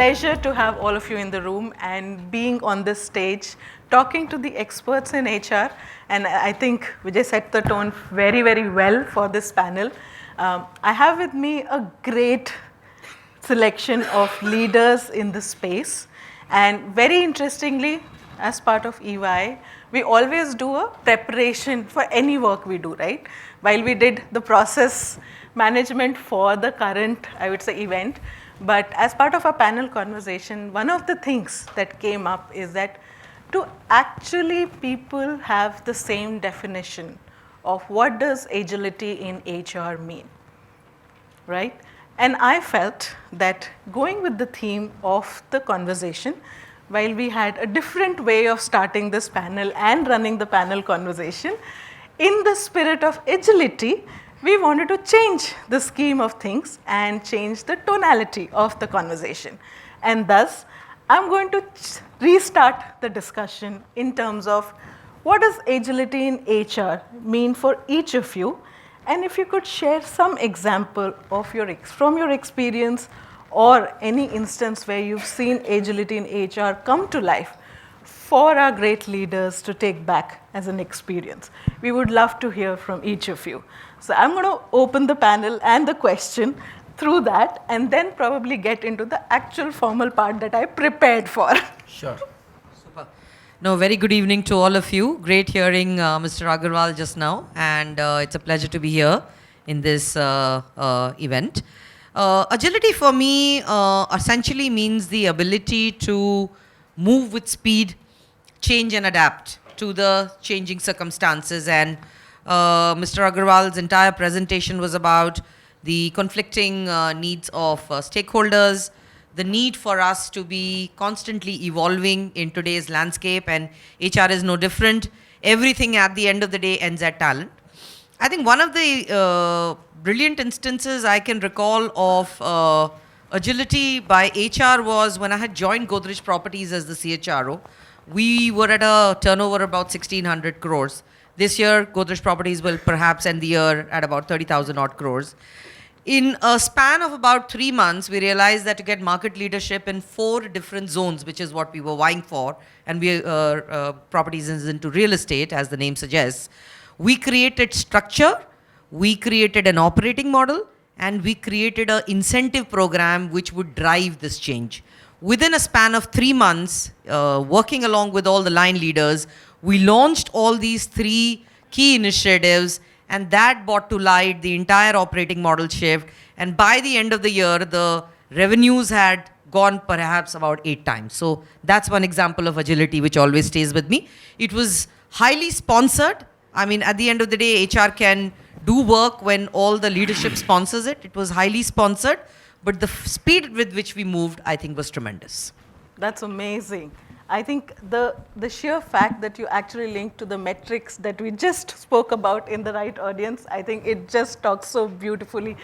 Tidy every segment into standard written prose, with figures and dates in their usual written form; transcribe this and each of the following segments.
pleasure to have all of you in the room and being on this stage, talking to the experts in HR. And I think Vijay set the tone very, very well for this panel. I have with me a great selection of leaders in the space. And very interestingly, as part of EY, we always do a preparation for any work we do, right? While we did the process management for the current, I would say, event, but as part of our panel conversation, one of the things that came up is that do actually people have the same definition of what does agility in HR mean, right? And I felt that going with the theme of the conversation, while we had a different way of starting this panel and running the panel conversation, in the spirit of agility, we wanted to change the scheme of things and change the tonality of the conversation. And thus, I'm going to restart the discussion in terms of what does agility in HR mean for each of you, and if you could share some example of from your experience or any instance where you've seen agility in HR come to life for our great leaders to take back as an experience. We would love to hear from each of you. So I'm going to open the panel and the question through that, and then probably get into the actual formal part that I prepared for. Sure. Super. No, very good evening to all of you. Great hearing Mr. Agarwal just now, and it's a pleasure to be here in this event. Agility for me essentially means the ability to move with speed, change and adapt to the changing circumstances. And Mr. Agarwal's entire presentation was about the conflicting needs of stakeholders, the need for us to be constantly evolving in today's landscape, and HR is no different. Everything at the end of the day ends at talent. I think one of the brilliant instances I can recall of agility by HR was when I had joined Godrej Properties as the CHRO. We were at a turnover about 1,600 crores. This year, Godrej Properties will perhaps end the year at about 30,000 odd crores. In a span of about 3 months, we realized that to get market leadership in 4 different zones, which is what we were vying for, and we properties is into real estate, as the name suggests, we created structure, we created an operating model, and we created an incentive program which would drive this change. Within a span of 3 months, working along with all the line leaders, we launched all these 3 key initiatives, and that brought to light the entire operating model shift. And by the end of the year, the revenues had gone perhaps about 8 times. So that's one example of agility which always stays with me. It was highly sponsored. I mean, at the end of the day, HR can do work when all the leadership sponsors it. It was highly sponsored, but the speed with which we moved, I think, was tremendous. That's amazing. I think the sheer fact that you actually linked to the metrics that we just spoke about in the right audience, I think it just talks so beautifully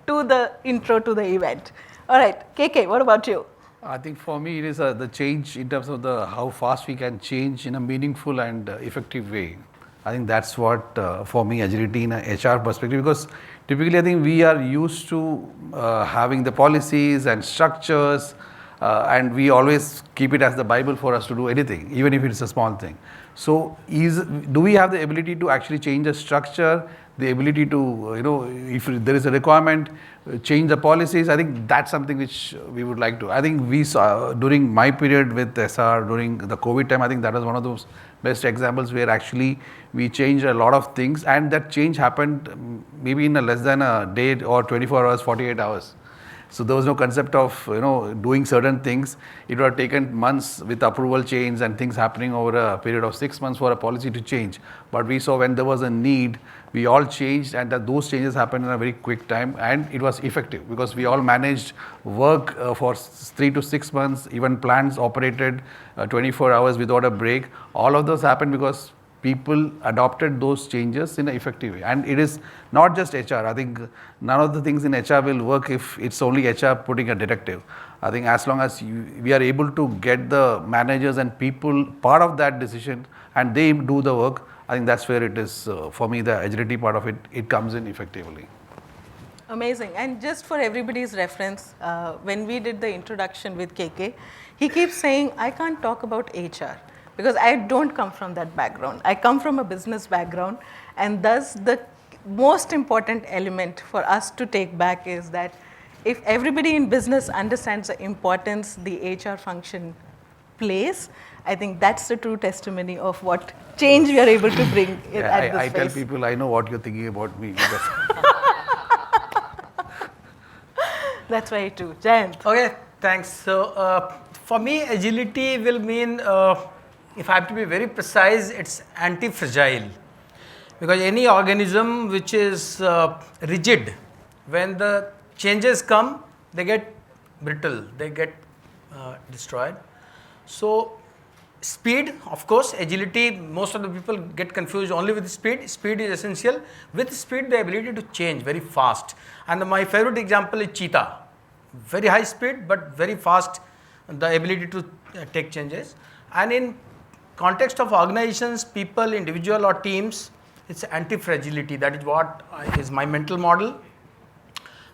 to the intro to the event. All right, KK, what about you? I think for me it is the change in terms of how fast we can change in a meaningful and effective way. I think that's what for me agility in a HR perspective, because typically I think we are used to having the policies and structures, and we always keep it as the Bible for us to do anything, even if it's a small thing. So do we have the ability to actually change the structure, the ability to, if there is a requirement, change the policies? I think that's something which we would like to. I think we saw during my period with Essar, during the COVID time, I think that was one of those best examples where actually we changed a lot of things, and that change happened maybe in less than a day or 24 hours, 48 hours. So there was no concept of doing certain things. It would have taken months with approval change and things happening over a period of 6 months for a policy to change. But we saw when there was a need, we all changed, and that those changes happened in a very quick time, and it was effective because we all managed work for 3 to 6 months. Even plants operated 24 hours without a break. All of those happened because people adopted those changes in an effective way. And it is not just HR. I think none of the things in HR will work if it's only HR putting a detective. I think as long as we are able to get the managers and people part of that decision and they do the work, I think that's where it is, for me, the agility part of it comes in effectively. Amazing. And just for everybody's reference, when we did the introduction with KK, he keeps saying, I can't talk about HR because I don't come from that background. I come from a business background, and thus the most important element for us to take back is that if everybody in business understands the importance the HR function plays, I think that's the true testimony of what change we are able to bring at this I tell phase. people I know what you're thinking about me. That's very true. Jayant. Okay, thanks. So for me, agility will mean, if I have to be very precise, it's anti-fragile. Because any organism which is rigid, when the changes come, they get brittle, they get destroyed. So speed, of course, agility, most of the people get confused only with speed. Speed is essential. With speed, the ability to change very fast. And my favorite example is cheetah. Very high speed, but very fast, the ability to take changes. And in context of organizations, people, individual or teams, it's anti-fragility. That is what is my mental model.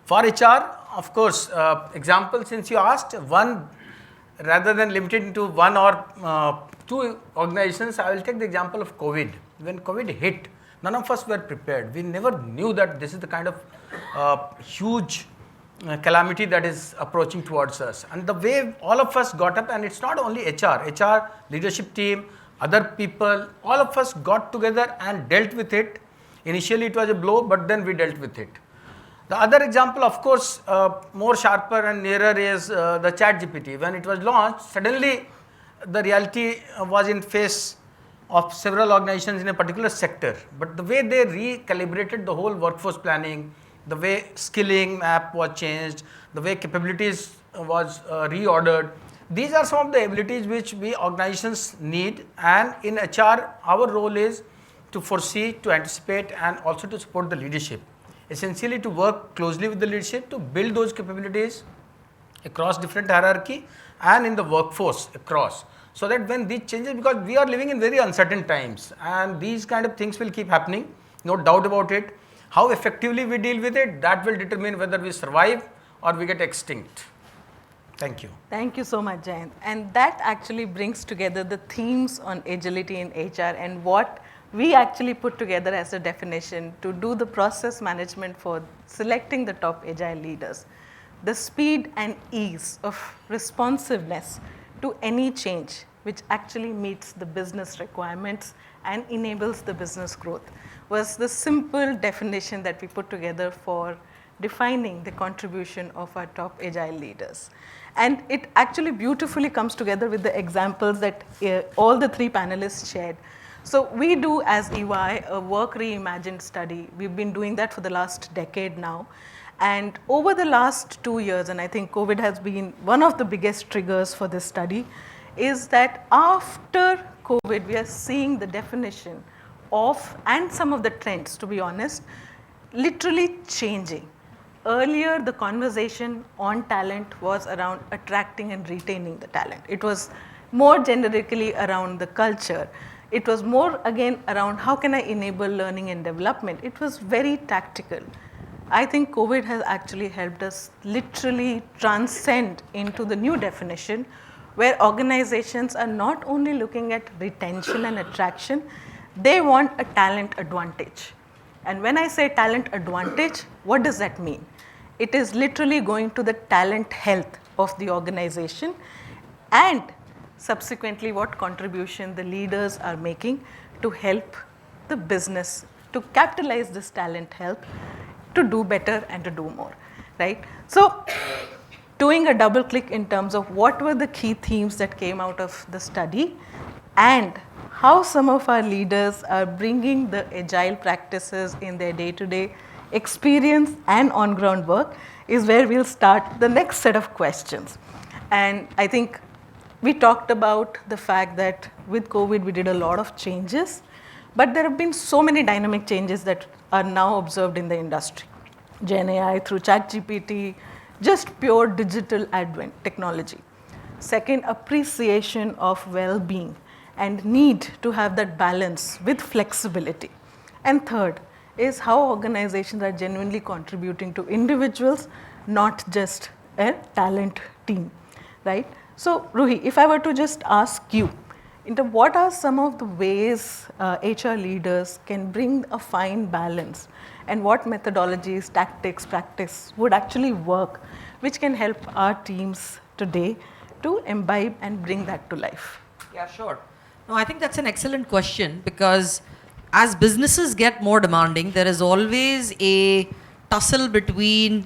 For HR, of course, example since you asked, one, rather than limited to one or two organizations, I will take the example of COVID. When COVID hit, none of us were prepared. We never knew that this is the kind of huge calamity that is approaching towards us. And the way all of us got up, and it's not only HR leadership team, other people, all of us got together and dealt with it. Initially it was a blow, but then we dealt with it. The other example, of course, more sharper and nearer is the ChatGPT. When it was launched, suddenly the reality was in face of several organizations in a particular sector. But the way they recalibrated the whole workforce planning, the way skilling map was changed, the way capabilities was reordered, these are some of the abilities which we organizations need, and in HR, our role is to foresee, to anticipate, and also to support the leadership. Essentially to work closely with the leadership to build those capabilities across different hierarchy and in the workforce across. So that when these changes, because we are living in very uncertain times and these kind of things will keep happening, no doubt about it. How effectively we deal with it, that will determine whether we survive or we get extinct. Thank you. Thank you so much, Jayant. And that actually brings together the themes on agility in HR and what we actually put together as a definition to do the process management for selecting the top agile leaders. The speed and ease of responsiveness to any change which actually meets the business requirements and enables the business growth was the simple definition that we put together for defining the contribution of our top agile leaders. And it actually beautifully comes together with the examples that all the three panelists shared. So we do as EY a work reimagined study. We've been doing that for the last decade now. And over the last 2 years, and I think COVID has been one of the biggest triggers for this study, is that after COVID, we are seeing the definition of, and some of the trends, to be honest, literally changing. Earlier, the conversation on talent was around attracting and retaining the talent. It was more generically around the culture. It was more again around how can I enable learning and development. It was very tactical. I think COVID has actually helped us literally transcend into the new definition where organizations are not only looking at retention and attraction, they want a talent advantage. And when I say talent advantage, what does that mean? It is literally going to the talent health of the organization and subsequently what contribution the leaders are making to help the business to capitalize this talent health to do better and to do more, right? So doing a double click in terms of what were the key themes that came out of the study and how some of our leaders are bringing the agile practices in their day-to-day experience and on-ground work is where we'll start the next set of questions. And I think we talked about the fact that with COVID we did a lot of changes, but there have been so many dynamic changes that are now observed in the industry. Gen AI through ChatGPT, just pure digital advent technology. Second, appreciation of well-being and need to have that balance with flexibility. And third, is how organizations are genuinely contributing to individuals, not just a talent team, right? So Ruhie, if I were to just ask you, what are some of the ways HR leaders can bring a fine balance, and what methodologies, tactics, practice would actually work, which can help our teams today to imbibe and bring that to life? Yeah, sure. No, I think that's an excellent question, because as businesses get more demanding, there is always a tussle between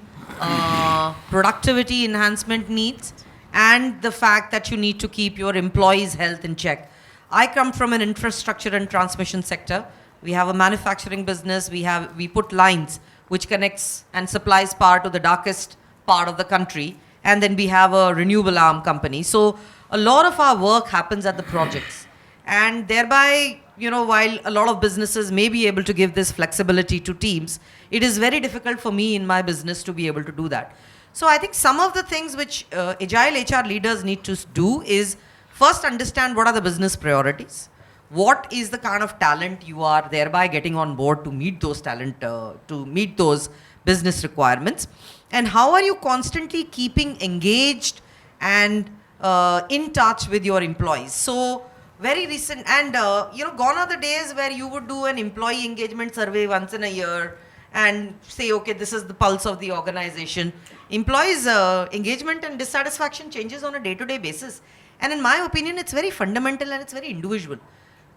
productivity enhancement needs and the fact that you need to keep your employees' health in check. I come from an infrastructure and transmission sector. We have a manufacturing business. We put lines which connects and supplies power to the darkest part of the country. And then we have a renewable arm company. So a lot of our work happens at the projects. And thereby, while a lot of businesses may be able to give this flexibility to teams, it is very difficult for me in my business to be able to do that. So I think some of the things which agile HR leaders need to do is first understand what are the business priorities. What is the kind of talent you are thereby getting on board to meet those to meet those business requirements, and how are you constantly keeping engaged and in touch with your employees. So very recent, and gone are the days where you would do an employee engagement survey once in a year and say, okay, this is the pulse of the organization. Employees' engagement and dissatisfaction changes on a day-to-day basis. And in my opinion, it's very fundamental and it's very individual.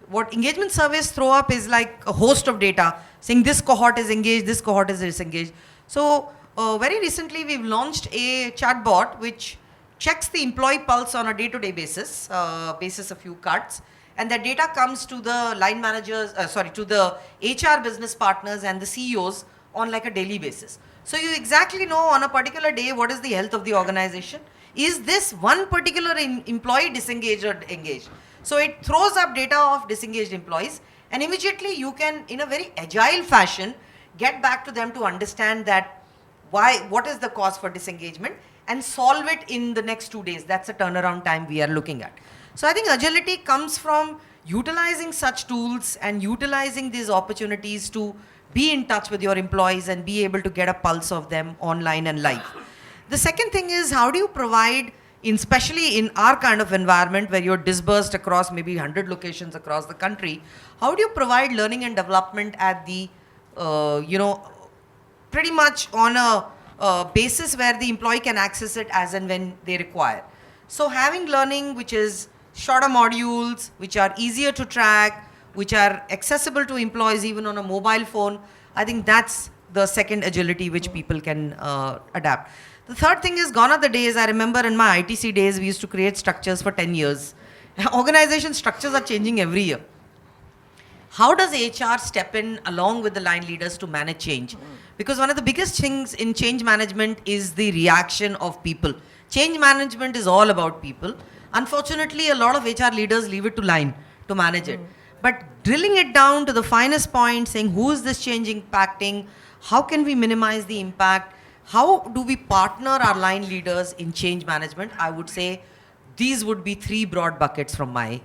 What engagement surveys throw up is like a host of data saying this cohort is engaged, this cohort is disengaged. So very recently, we've launched a chatbot which checks the employee pulse on a day-to-day basis, basis a few cuts, and that data comes to the line managers, to the HR business partners and the CEOs on like a daily basis. So you exactly know on a particular day what is the health of the organization. Is this one particular employee disengaged or engaged? So it throws up data of disengaged employees, and immediately you can, in a very agile fashion, get back to them to understand that what is the cause for disengagement, and solve it in the next 2 days. That's the turnaround time we are looking at. So I think agility comes from utilizing such tools and utilizing these opportunities to be in touch with your employees and be able to get a pulse of them online and live. The second thing is, how do you provide, especially in our kind of environment where you're dispersed across maybe 100 locations across the country, how do you provide learning and development at the, pretty much on a basis where the employee can access it as and when they require. So having learning which is shorter modules, which are easier to track, which are accessible to employees even on a mobile phone, I think that's the second agility which people can adapt. The third thing is, gone are the days, I remember in my ITC days, we used to create structures for 10 years. Organization structures are changing every year. How does HR step in along with the line leaders to manage change? Because one of the biggest things in change management is the reaction of people. Change management is all about people. Unfortunately, a lot of HR leaders leave it to line to manage it. But drilling it down to the finest point, saying who is this change impacting, how can we minimize the impact, how do we partner our line leaders in change management, I would say these would be 3 broad buckets from my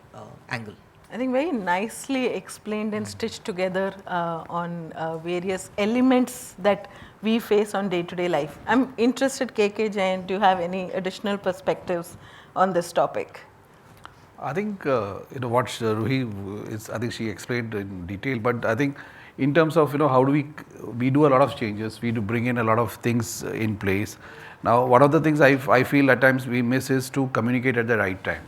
angle. I think very nicely explained and stitched together on various elements that we face on day-to-day life. I'm interested, KK, Jayant, do you have any additional perspectives on this topic? I think what Ruhie is. I think she explained in detail. But I think in terms of how do we do a lot of changes. We do bring in a lot of things in place. Now, one of the things I feel at times we miss is to communicate at the right time.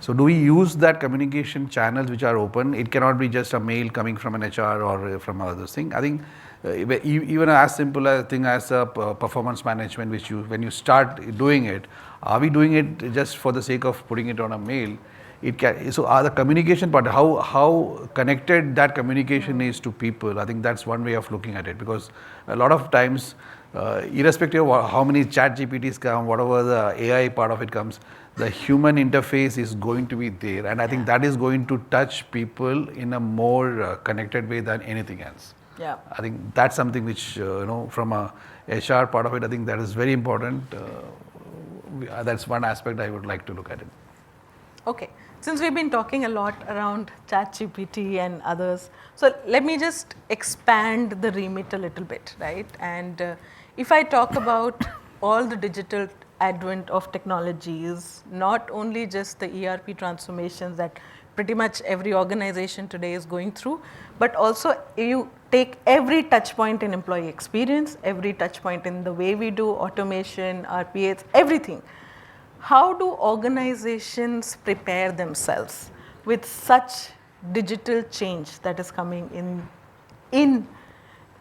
So do we use that communication channels which are open? It cannot be just a mail coming from an HR or from other thing. I think even as simple a thing as a performance management, which when you start doing it, are we doing it just for the sake of putting it on a mail? So are the communication part, how connected that communication is to people, I think that's one way of looking at it, because a lot of times, irrespective of how many chat GPTs come, whatever the AI part of it comes, the human interface is going to be there, and I think that is going to touch people in a more connected way than anything else. Yeah. I think that's something which, from a HR part of it, I think that is very important. That's one aspect I would like to look at it. Okay. since we've been talking a lot around ChatGPT and others, so let me just expand the remit a little bit, right? And if I talk about all the digital advent of technologies, not only just the ERP transformations that pretty much every organization today is going through, but also you take every touch point in employee experience, every touch point in the way we do automation, RPAs, everything. How do organizations prepare themselves with such digital change that is coming in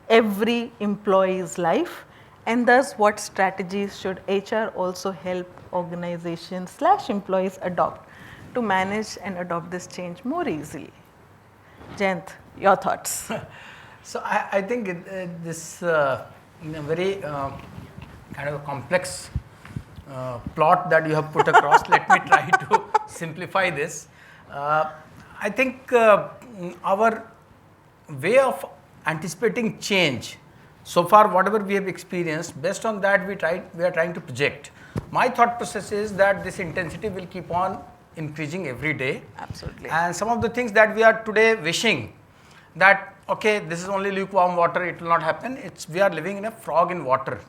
every employee's life? And thus, what strategies should HR also help organizations / employees adopt to manage and adopt this change more easily? Jayant, your thoughts. So I think this in a very kind of a complex plot that you have put across. Let me try to simplify this. I think our way of anticipating change, so far whatever we have experienced, based on that we are trying to project. My thought process is that this intensity will keep on increasing every day. Absolutely. And some of the things that we are today wishing that, okay, this is only lukewarm water, it will not happen. We are living in a frog in water,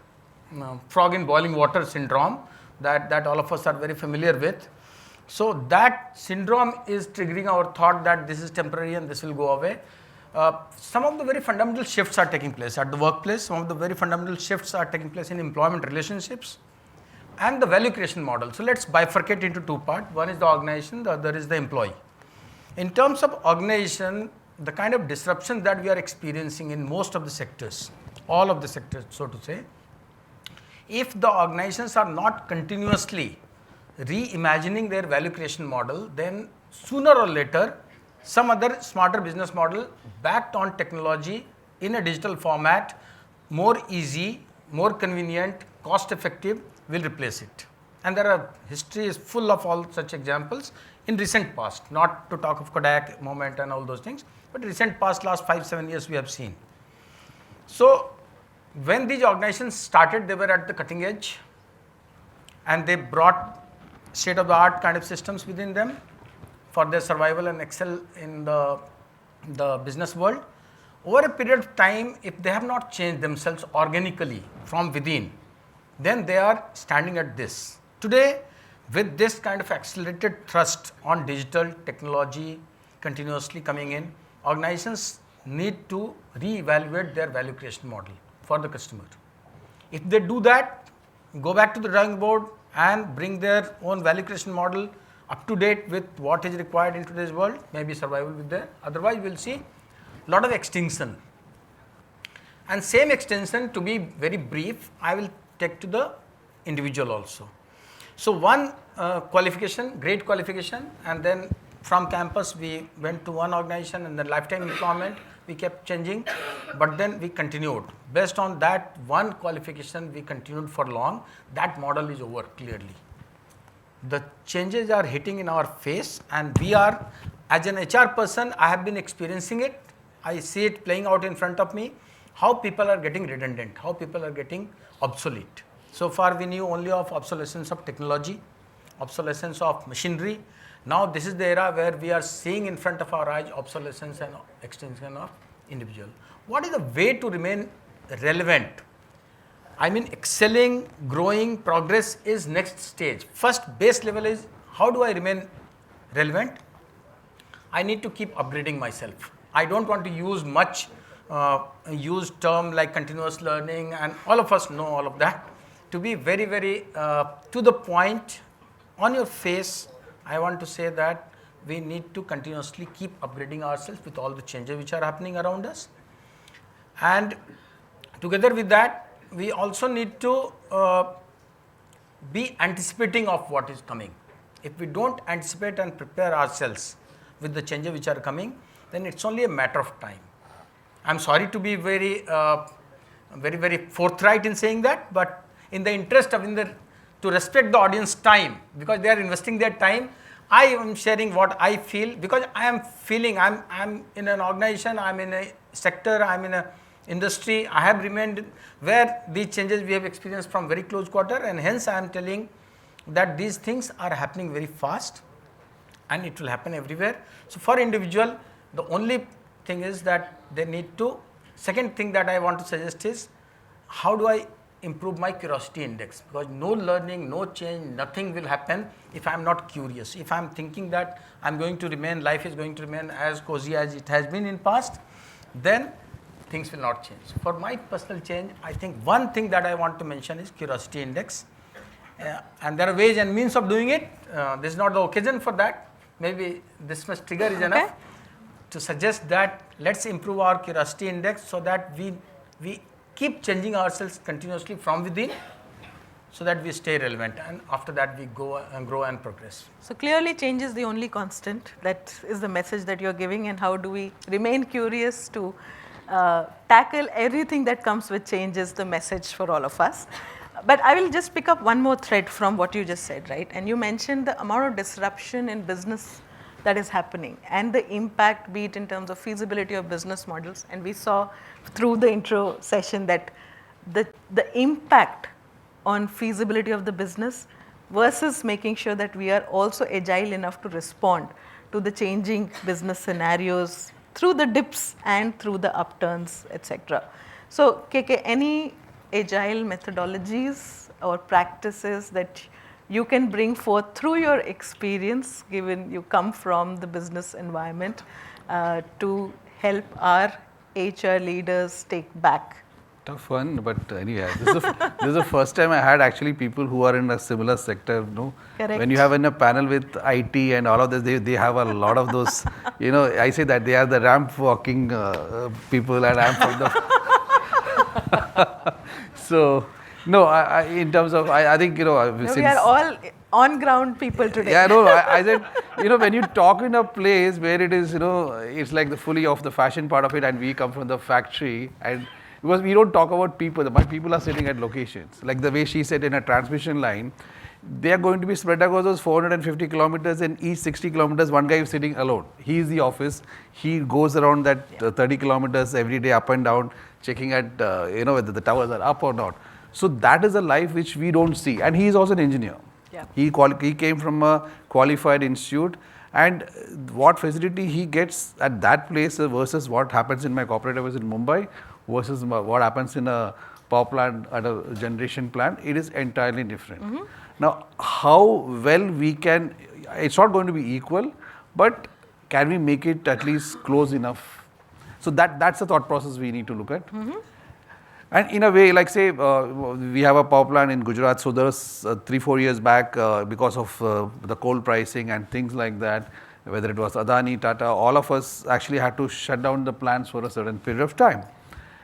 frog in boiling water syndrome that all of us are very familiar with. So that syndrome is triggering our thought that this is temporary and this will go away. Some of the very fundamental shifts are taking place at the workplace. Some of the very fundamental shifts are taking place in employment relationships and the value creation model. So let's bifurcate into two parts. One is the organization, the other is the employee. In terms of organization, the kind of disruption that we are experiencing in most of the sectors, all of the sectors, so to say, if the organizations are not continuously reimagining their value creation model, then sooner or later, some other smarter business model backed on technology in a digital format, more easy, more convenient, cost effective, will replace it. And history is full of all such examples in recent past, not to talk of Kodak moment and all those things, but recent past, last 5-7 years we have seen. So when these organizations started, they were at the cutting edge and they brought state of the art kind of systems within them for their survival and excel in the business world. Over a period of time, if they have not changed themselves organically from within, then they are standing at this. Today, with this kind of accelerated thrust on digital technology continuously coming in, organizations need to reevaluate their value creation model for the customer. If they do that, go back to the drawing board and bring their own value creation model up to date with what is required in today's world, maybe survival with there. Otherwise, we will see a lot of extinction. And same extension, to be very brief, I will take to the individual also. So one qualification, great qualification, and then from campus we went to one organization and then lifetime employment, we kept changing, but then we continued. Based on that one qualification, we continued for long. That model is over clearly. The changes are hitting in our face and we are, as an HR person, I have been experiencing it. I see it playing out in front of me, how people are getting redundant, how people are getting obsolete. So far we knew only of obsolescence of technology, obsolescence of machinery. Now this is the era where we are seeing in front of our eyes obsolescence and extinction of individual. What is the way to remain relevant? I mean, excelling, growing, progress is next stage. First base level is how do I remain relevant? I need to keep upgrading myself. I don't want to use much used term like continuous learning, and all of us know all of that. To be very, very to the point, on your face, I want to say that we need to continuously keep upgrading ourselves with all the changes which are happening around us. And together with that, we also need to be anticipating of what is coming. If we don't anticipate and prepare ourselves with the changes which are coming, then it's only a matter of time. I'm sorry to be very, very forthright in saying that, but in the interest of to respect the audience time, because they are investing their time, I am sharing what I feel, because I am feeling, I'm in an organization, I'm in a sector, I'm in a industry, I have remained where these changes we have experienced from very close quarter, and hence I am telling that these things are happening very fast. and it will happen everywhere. So for individual, the only thing is that they need to, second thing that I want to suggest is, how do I improve my curiosity index? Because no learning, no change, nothing will happen if I am not curious. If I am thinking that I am going to remain, life is going to remain as cozy as it has been in past, then things will not change. For my personal change, I think one thing that I want to mention is curiosity index. And there are ways and means of doing it. This is not the occasion for that. Maybe this much trigger is enough to suggest that let's improve our curiosity index so that we keep changing ourselves continuously from within, so that we stay relevant, and after that we go and grow and progress. So clearly change is the only constant. That is the message that you're giving, and how do we remain curious to tackle everything that comes with change is the message for all of us. But I will just pick up one more thread from what you just said, right? And you mentioned the amount of disruption in business that is happening and the impact, be it in terms of feasibility of business models. And we saw through the intro session that the impact on feasibility of the business versus making sure that we are also agile enough to respond to the changing business scenarios through the dips and through the upturns, etc. So KK, any agile methodologies or practices that you can bring forth through your experience, given you come from the business environment, to help our HR leaders take back? Tough one, but anyway, this is the first time I had actually people who are in a similar sector. Correct. When you have in a panel with IT and all of this, they have a lot of those. I say that they are the ramp walking people, and I'm from the. So. No, in terms of, I think, we are all on-ground people today. Yeah, no, I said, when you talk in a place where it is, it's like the fully of the fashion part of it, and we come from the factory, and because we don't talk about people, but people are sitting at locations. Like the way she said in a transmission line, they are going to be spread across those 450 kilometers, and each 60 kilometers, one guy is sitting alone. He is the office. He goes around that 30 kilometers every day up and down, checking at, whether the towers are up or not. So that is a life which we don't see, and he is also an engineer. Yeah. He came from a qualified institute, and what facility he gets at that place versus what happens in my corporate office in Mumbai versus what happens in a power plant at a generation plant, it is entirely different. Mm-hmm. Now, how well we can, it's not going to be equal, but can we make it at least close enough? So that's the thought process we need to look at. Mm-hmm. And in a way, like say, we have a power plant in Gujarat, so there was 3-4 years back, because of the coal pricing and things like that, whether it was Adani, Tata, all of us actually had to shut down the plants for a certain period of time.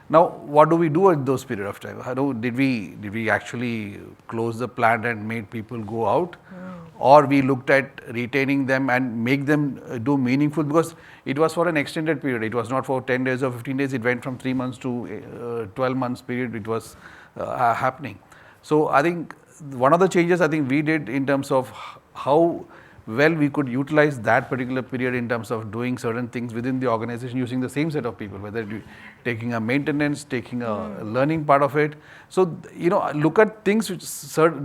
Now, what do we do at those period of time? Did we actually close the plant and made people go out? Or we looked at retaining them and make them do meaningful, because it was for an extended period. It was not for 10 days or 15 days. It went from 3 months to 12 months period. It was happening. So I think one of the changes I think we did in terms of how well we could utilize that particular period in terms of doing certain things within the organization using the same set of people, whether it be taking a maintenance, taking a learning part of it. So, look at things which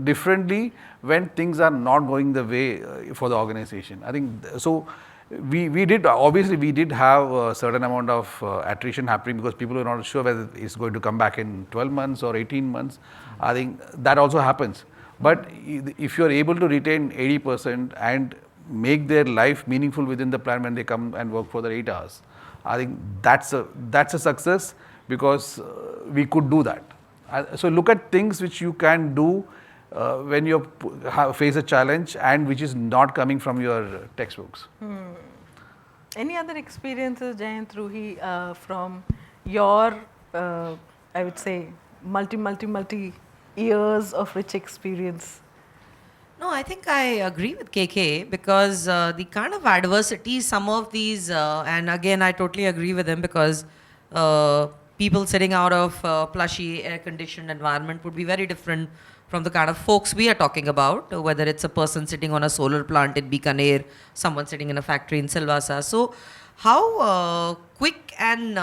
differently when things are not going the way for the organization. I think so. We did have a certain amount of attrition happening because people are not sure whether it's going to come back in 12 months or 18 months. I think that also happens. But if you are able to retain 80% and make their life meaningful within the plan when they come and work for the 8 hours, I think that's a success, because we could do that. So look at things which you can do when you face a challenge and which is not coming from your textbooks. Any other experiences, Jayant, Ruhie, from your, I would say, multi years of rich experience? No, I think I agree with KK, because the kind of adversity, some of these, and again, I totally agree with him, because people sitting out of plushy air-conditioned environment would be very different from the kind of folks we are talking about, whether it's a person sitting on a solar plant in Bikaner, someone sitting in a factory in Silvassa. So how quick and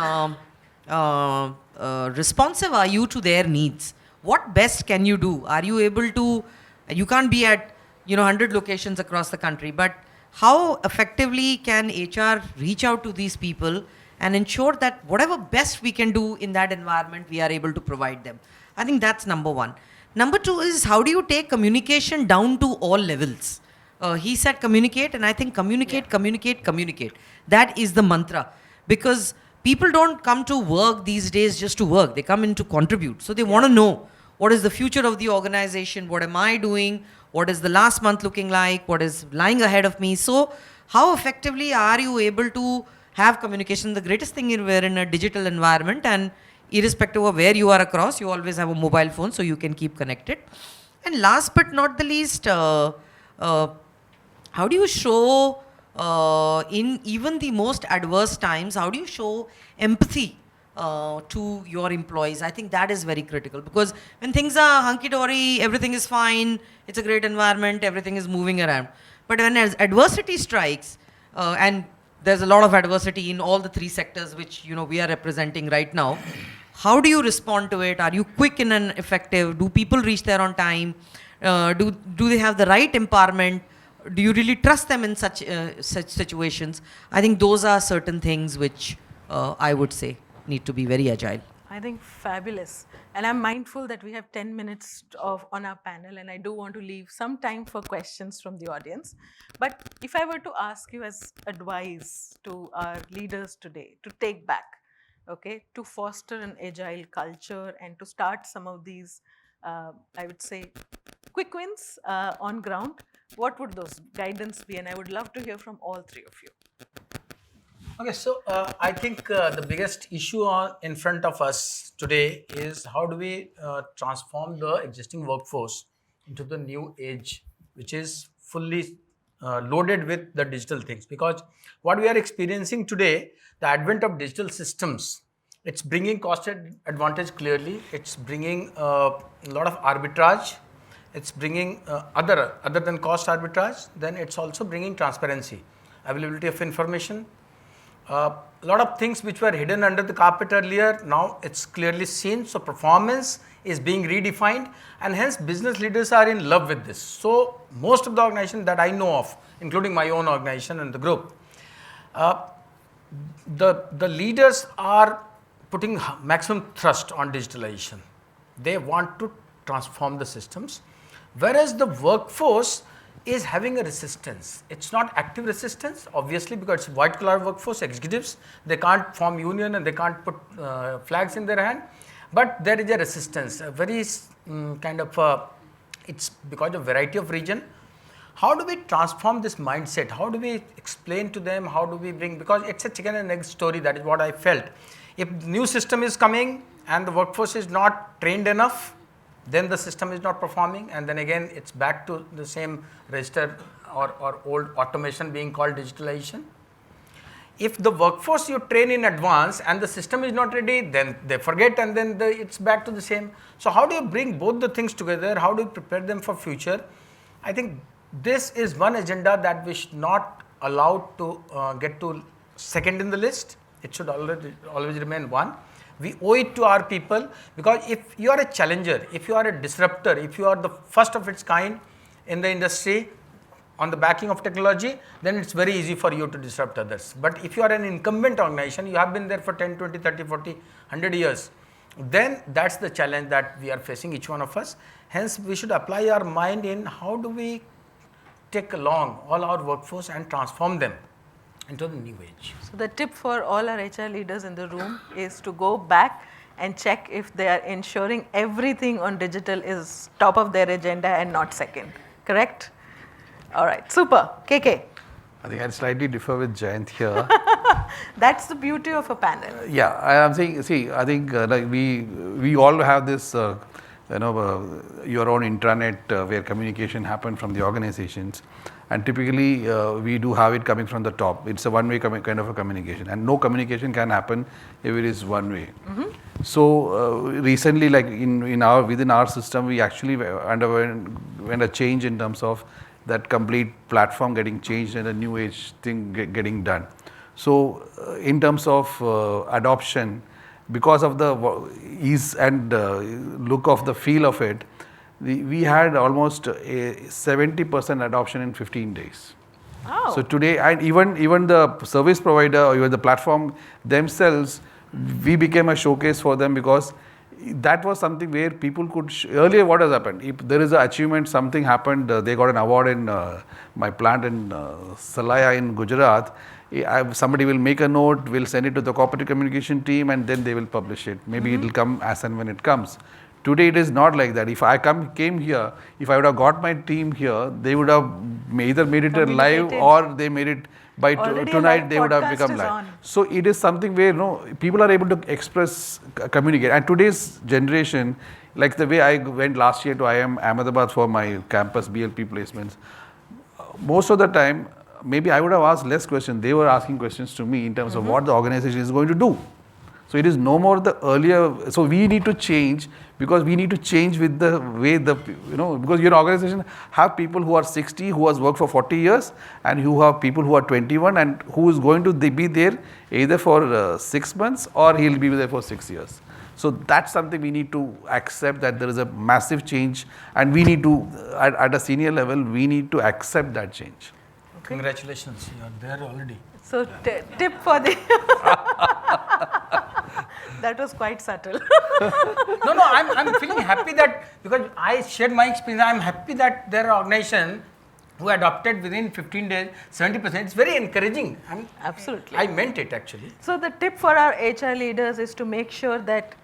responsive are you to their needs? What best can you do? Are you able to, you can't be at 100 locations across the country, but how effectively can HR reach out to these people and ensure that whatever best we can do in that environment, we are able to provide them. I think that's number one. Number two is, how do you take communication down to all levels? He said communicate, and I think communicate, communicate, communicate. That is the mantra. Because people don't come to work these days just to work. They come in to contribute. So they want to know, what is the future of the organization? What am I doing? What is the last month looking like? What is lying ahead of me? So how effectively are you able to have communication? The greatest thing is we're in a digital environment, and irrespective of where you are across, you always have a mobile phone, so you can keep connected. And last but not the least, how do you show, in even the most adverse times, how do you show empathy to your employees? I think that is very critical, because when things are hunky-dory, everything is fine, it's a great environment, everything is moving around. But when adversity strikes, and there's a lot of adversity in all the three sectors which we are representing right now, how do you respond to it? Are you quick and effective? Do people reach there on time? Do they have the right empowerment? Do you really trust them in such situations? I think those are certain things which I would say need to be very agile. I think fabulous. And I'm mindful that we have 10 minutes on our panel, and I do want to leave some time for questions from the audience. But if I were to ask you as advice to our leaders today to take back, okay, to foster an agile culture and to start some of these, I would say, quick wins on ground, what would those guidance be? And I would love to hear from all three of you. Okay, so I think the biggest issue in front of us today is how do we transform the existing workforce into the new age, which is fully loaded with the digital things. Because what we are experiencing today, the advent of digital systems, it's bringing cost advantage clearly. It's bringing a lot of arbitrage. It's bringing other than cost arbitrage. Then it's also bringing transparency, availability of information. A lot of things which were hidden under the carpet earlier, now it's clearly seen. So performance is being redefined, and hence business leaders are in love with this. So most of the organizations that I know of, including my own organization and the group, the leaders are putting maximum thrust on digitalization. They want to transform the systems, whereas the workforce is having a resistance. It's not active resistance, obviously, because it's white collar workforce, executives, they can't form union and they can't put flags in their hand, but there is a resistance, a very it's because of variety of region. How do we transform this mindset? How do we explain to them? How do we bring, because it's a chicken and egg story, that is what I felt. If new system is coming and the workforce is not trained enough, then the system is not performing, and then again it's back to the same register or old automation being called digitalization. If the workforce you train in advance and the system is not ready, then they forget, and then it's back to the same. So how do you bring both the things together? How do you prepare them for future? I think this is one agenda that we should not allow to get to second in the list. It should always remain one. We owe it to our people, because if you are a challenger, if you are a disruptor, if you are the first of its kind in the industry on the backing of technology, then it's very easy for you to disrupt others. But if you are an incumbent organization, you have been there for 10, 20, 30, 40, 100 years, then that's the challenge that we are facing, each one of us. Hence, we should apply our mind in how do we take along all our workforce and transform them into the new age. So the tip for all our HR leaders in the room is to go back and check if they are ensuring everything on digital is top of their agenda and not second. Correct? All right, super. KK. I think I'd slightly differ with Jayant here. That's the beauty of a panel. Yeah, I'm saying, see, I think like we all have this, your own intranet where communication happens from the organizations. And typically, we do have it coming from the top. It's a one-way kind of a communication, and no communication can happen if it is one way. Mm-hmm. So recently, like within our system, we actually underwent a change in terms of that complete platform getting changed and a new age thing getting done. So in terms of adoption, because of the ease and look of the feel of it, we had almost a 70% adoption in 15 days. Oh. So today, and even the service provider or even the platform themselves, we became a showcase for them because that was something where people could earlier what has happened if there is an achievement, something happened, they got an award in my plant in Salaya in Gujarat. Somebody will make a note, will send it to the corporate communication team, and then they will publish it. Maybe it will come as and when it comes. Today it is not like that. If I came here, if I would have got my team here, they would have either made it a live or they made it by tonight they would have become live. On. So it is something where people are able to express, communicate. And today's generation, like the way I went last year to Ahmedabad for my campus BLP placements, most of the time, maybe I would have asked less questions. They were asking questions to me in terms of what the organization is going to do. So it is no more the earlier. So we need to change because we need to change with the way because your organization have people who are 60 who has worked for 40 years and you have people who are 21 and who is going to be there either for 6 months or he'll be there for 6 years. So that's something we need to accept, that there is a massive change and we need to, at a senior level, we need to accept that change. Okay. Congratulations, you are there already. So tip for the that was quite subtle. No, I'm feeling happy that because I shared my experience, I'm happy that there are organizations who adopted within 15 days 70%. It's very encouraging. Absolutely. I meant it actually. So the tip for our HR leaders is to make sure that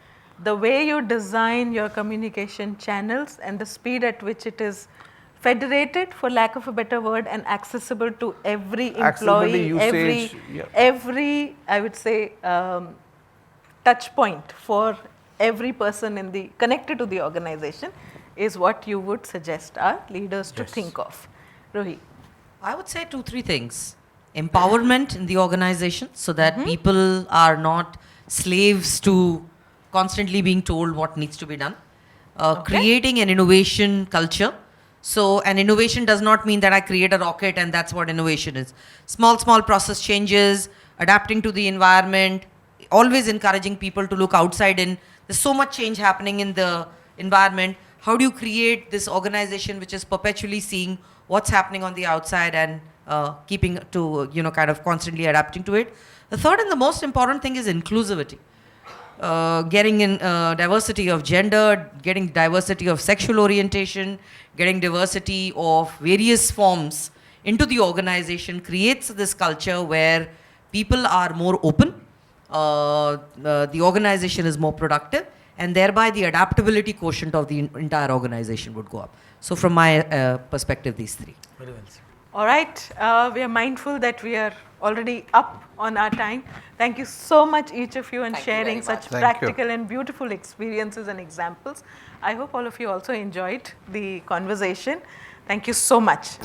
the way you design your communication channels and the speed at which it is federated, for lack of a better word, and accessible to every employee, every I would say touch point for every person connected to the organization is what you would suggest our leaders to think of. Ruhie. I would say 2-3 things. Empowerment in the organization so that people are not slaves to constantly being told what needs to be done. Creating an innovation culture. So an innovation does not mean that I create a rocket and that's what innovation is. Small process changes, adapting to the environment, always encouraging people to look outside in. There's so much change happening in the environment. How do you create this organization which is perpetually seeing what's happening on the outside and keeping to, kind of constantly adapting to it? The third and the most important thing is inclusivity. Getting in diversity of gender, getting diversity of sexual orientation, getting diversity of various forms into the organization creates this culture where people are more open, the organization is more productive, and thereby the adaptability quotient of the entire organization would go up. So from my perspective, these three. Very well said. All right, we are mindful that we are already up on our time. Thank you so much, each of you, and sharing such practical and beautiful experiences and examples. I hope all of you also enjoyed the conversation. Thank you so much.